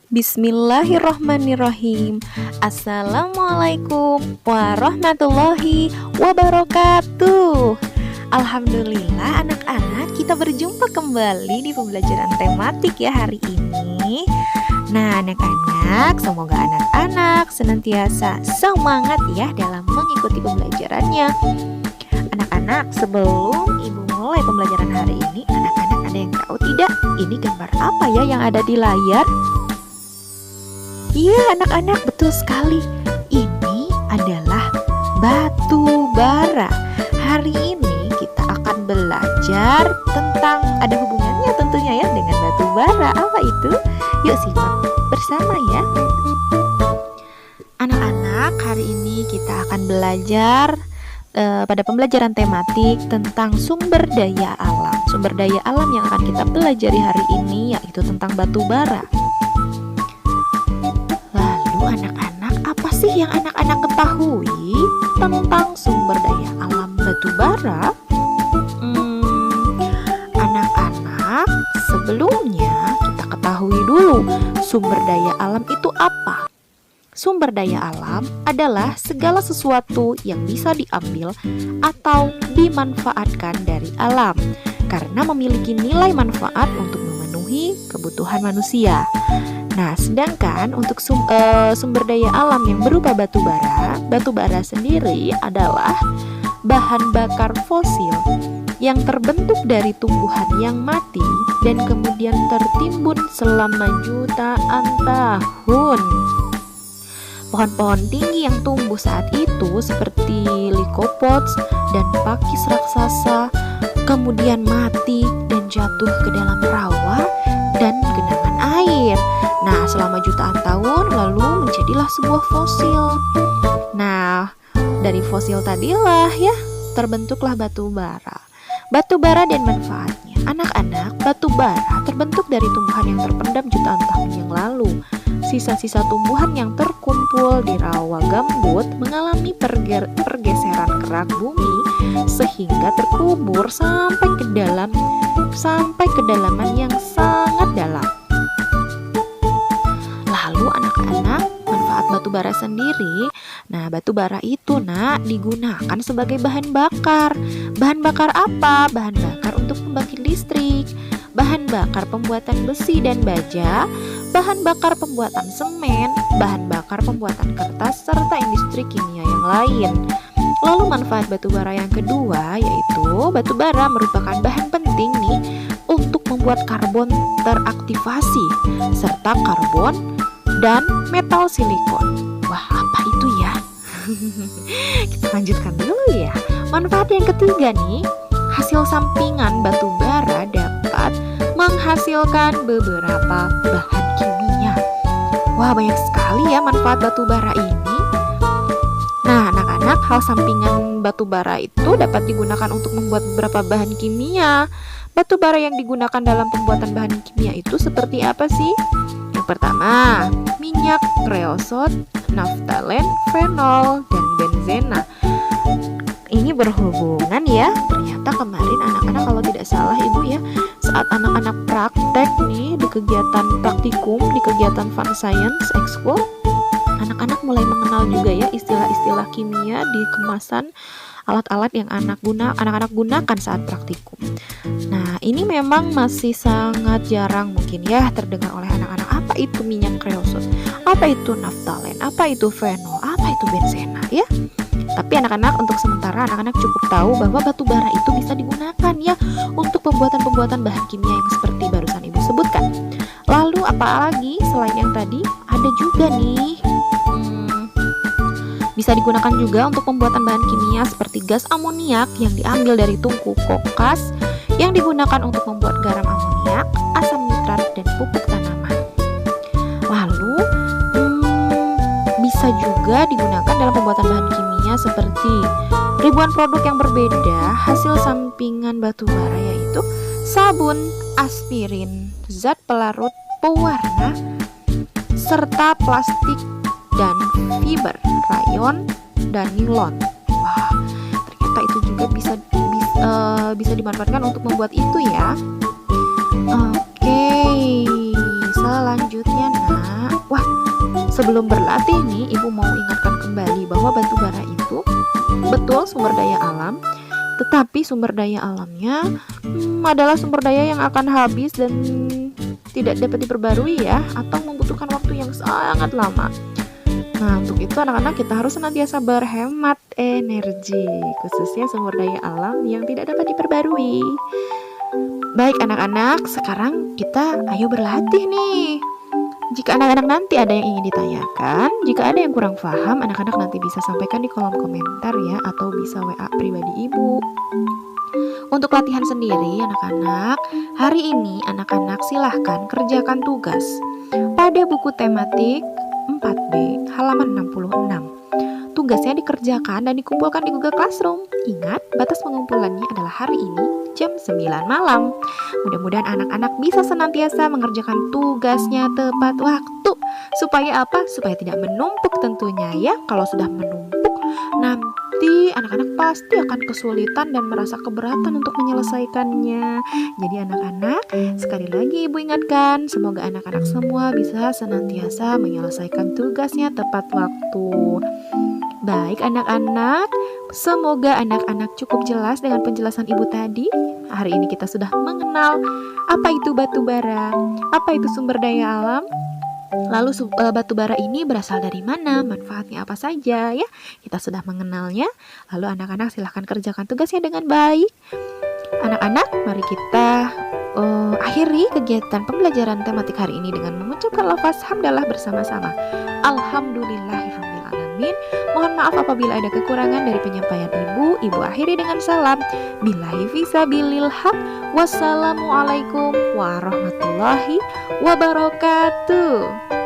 Bismillahirrohmanirrohim. Assalamualaikum warahmatullahi wabarakatuh. Alhamdulillah anak-anak, kita berjumpa kembali di pembelajaran tematik ya hari ini. Nah anak-anak, semoga anak-anak senantiasa semangat ya dalam mengikuti pembelajarannya. Anak-anak, sebelum ibu mulai pembelajaran hari ini, anak-anak ada yang tahu tidak? Ini gambar apa ya yang ada di layar? Iya anak-anak, betul sekali. Ini adalah batu bara. Hari ini kita akan belajar tentang, ada hubungannya tentunya ya dengan batu bara. Apa itu? Yuk simak bersama ya. Anak-anak, hari ini kita akan belajar pada pembelajaran tematik tentang sumber daya alam. Sumber daya alam yang akan kita pelajari hari ini yaitu tentang batu bara. Anak-anak, apa sih yang anak-anak ketahui tentang sumber daya alam batu bara? Anak-anak, sebelumnya kita ketahui dulu sumber daya alam itu apa? Sumber daya alam adalah segala sesuatu yang bisa diambil atau dimanfaatkan dari alam karena memiliki nilai manfaat untuk memenuhi kebutuhan manusia. Nah, sedangkan untuk sumber daya alam yang berupa batu bara sendiri adalah bahan bakar fosil yang terbentuk dari tumbuhan yang mati dan kemudian tertimbun selama jutaan tahun. Pohon-pohon tinggi yang tumbuh saat itu seperti lycopods dan pakis raksasa kemudian mati dan jatuh ke dalam rawa dan genangan air. Nah, selama jutaan tahun lalu menjadilah sebuah fosil. Nah, dari fosil tadilah ya terbentuklah batu bara. Batu bara dan manfaatnya. Anak-anak, batu bara terbentuk dari tumbuhan yang terpendam jutaan tahun yang lalu. Sisa-sisa tumbuhan yang terkumpul di rawa gambut mengalami pergeseran kerak bumi sehingga terkubur sampai kedalaman yang sangat dalam. Lalu anak-anak, manfaat batu bara sendiri. Nah, batu bara itu digunakan sebagai bahan bakar. Bahan bakar apa? Bahan bakar untuk pembangkit listrik, bahan bakar pembuatan besi dan baja, bahan bakar pembuatan semen, bahan bakar pembuatan kertas, serta industri kimia yang lain. Lalu manfaat batu bara yang kedua yaitu batu bara merupakan bahan penting untuk membuat karbon teraktivasi serta karbon dan metal silikon. Wah, apa itu ya? Kita lanjutkan dulu ya. Manfaat yang ketiga hasil sampingan batu bara dapat menghasilkan beberapa bahan kimia. Wah, banyak sekali ya manfaat batu bara ini. Nah, anak-anak, hal sampingan batu bara itu dapat digunakan untuk membuat beberapa bahan kimia. Batu bara yang digunakan dalam pembuatan bahan kimia itu seperti apa sih? Yang pertama, minyak kreosot, naftalen, fenol, dan benzena. Ini berhubungan ya. Ternyata kemarin anak-anak kalau tidak salah ibu ya, saat anak-anak praktek di kegiatan praktikum, di kegiatan fun science ekskul, anak-anak mulai mengenal juga ya istilah-istilah kimia di kemasan alat-alat yang anak-anak gunakan saat praktikum. Nah, ini memang masih sangat jarang mungkin ya terdengar oleh anak-anak. Apa itu minyak kreosot? Apa itu naftalen? Apa itu fenol? Apa itu benzena ya? Tapi anak-anak untuk sementara anak-anak cukup tahu bahwa batu bara itu bisa digunakan ya untuk pembuatan bahan kimia yang seperti barusan ibu sebutkan. Lalu apa lagi selain yang tadi? Ada juga bisa digunakan juga untuk pembuatan bahan kimia seperti gas amoniak yang diambil dari tungku kokas yang digunakan untuk membuat garam amoniak, asam nitrat, dan pupuk tanaman. Lalu bisa juga digunakan dalam pembuatan bahan kimia seperti ribuan produk yang berbeda hasil sampingan batu bara yaitu sabun, aspirin, zat pelarut, pewarna, serta plastik dan fiber, rayon, dan nilon. Wah, ternyata itu juga bisa dimanfaatkan untuk membuat itu ya. Oke, selanjutnya Sebelum berlatih nih, Ibu mau ingatkan kembali bahwa batu bara itu betul sumber daya alam, tetapi sumber daya alamnya adalah sumber daya yang akan habis dan tidak dapat diperbarui ya, atau membutuhkan waktu yang sangat lama. Nah, untuk itu anak-anak kita harus senantiasa berhemat energi, khususnya sumber daya alam yang tidak dapat diperbarui. Baik anak-anak, sekarang kita ayo berlatih nih. Jika anak-anak nanti ada yang ingin ditanyakan, jika ada yang kurang paham, anak-anak nanti bisa sampaikan di kolom komentar ya, atau bisa WA pribadi Ibu. Untuk latihan sendiri anak-anak, hari ini anak-anak silahkan kerjakan tugas pada buku tematik 4B halaman 66. Tugasnya dikerjakan dan dikumpulkan di Google Classroom. Ingat, batas pengumpulannya adalah hari ini jam 9 malam. Mudah-mudahan anak-anak bisa senantiasa mengerjakan tugasnya tepat waktu. Supaya apa? Supaya tidak menumpuk tentunya ya. Kalau sudah menumpuk, nanti anak-anak pasti akan kesulitan dan merasa keberatan untuk menyelesaikannya. Jadi anak-anak, sekali lagi Ibu ingatkan, semoga anak-anak semua bisa senantiasa menyelesaikan tugasnya tepat waktu. Baik anak-anak, semoga anak-anak cukup jelas dengan penjelasan Ibu tadi. Hari ini kita sudah mengenal apa itu batu bara, apa itu sumber daya alam. Lalu batu bara ini berasal dari mana, manfaatnya apa saja ya. Kita sudah mengenalnya. Lalu anak-anak silahkan kerjakan tugasnya dengan baik. Anak-anak, mari kita akhiri kegiatan pembelajaran tematik hari ini dengan mengucapkan lafaz hamdalah bersama-sama. Alhamdulillahirabbil alamin. Mohon maaf apabila ada kekurangan dari penyampaian Ibu. Ibu akhiri dengan salam. Billahi fisabilil haq. Wassalamualaikum warahmatullahi wabarakatuh.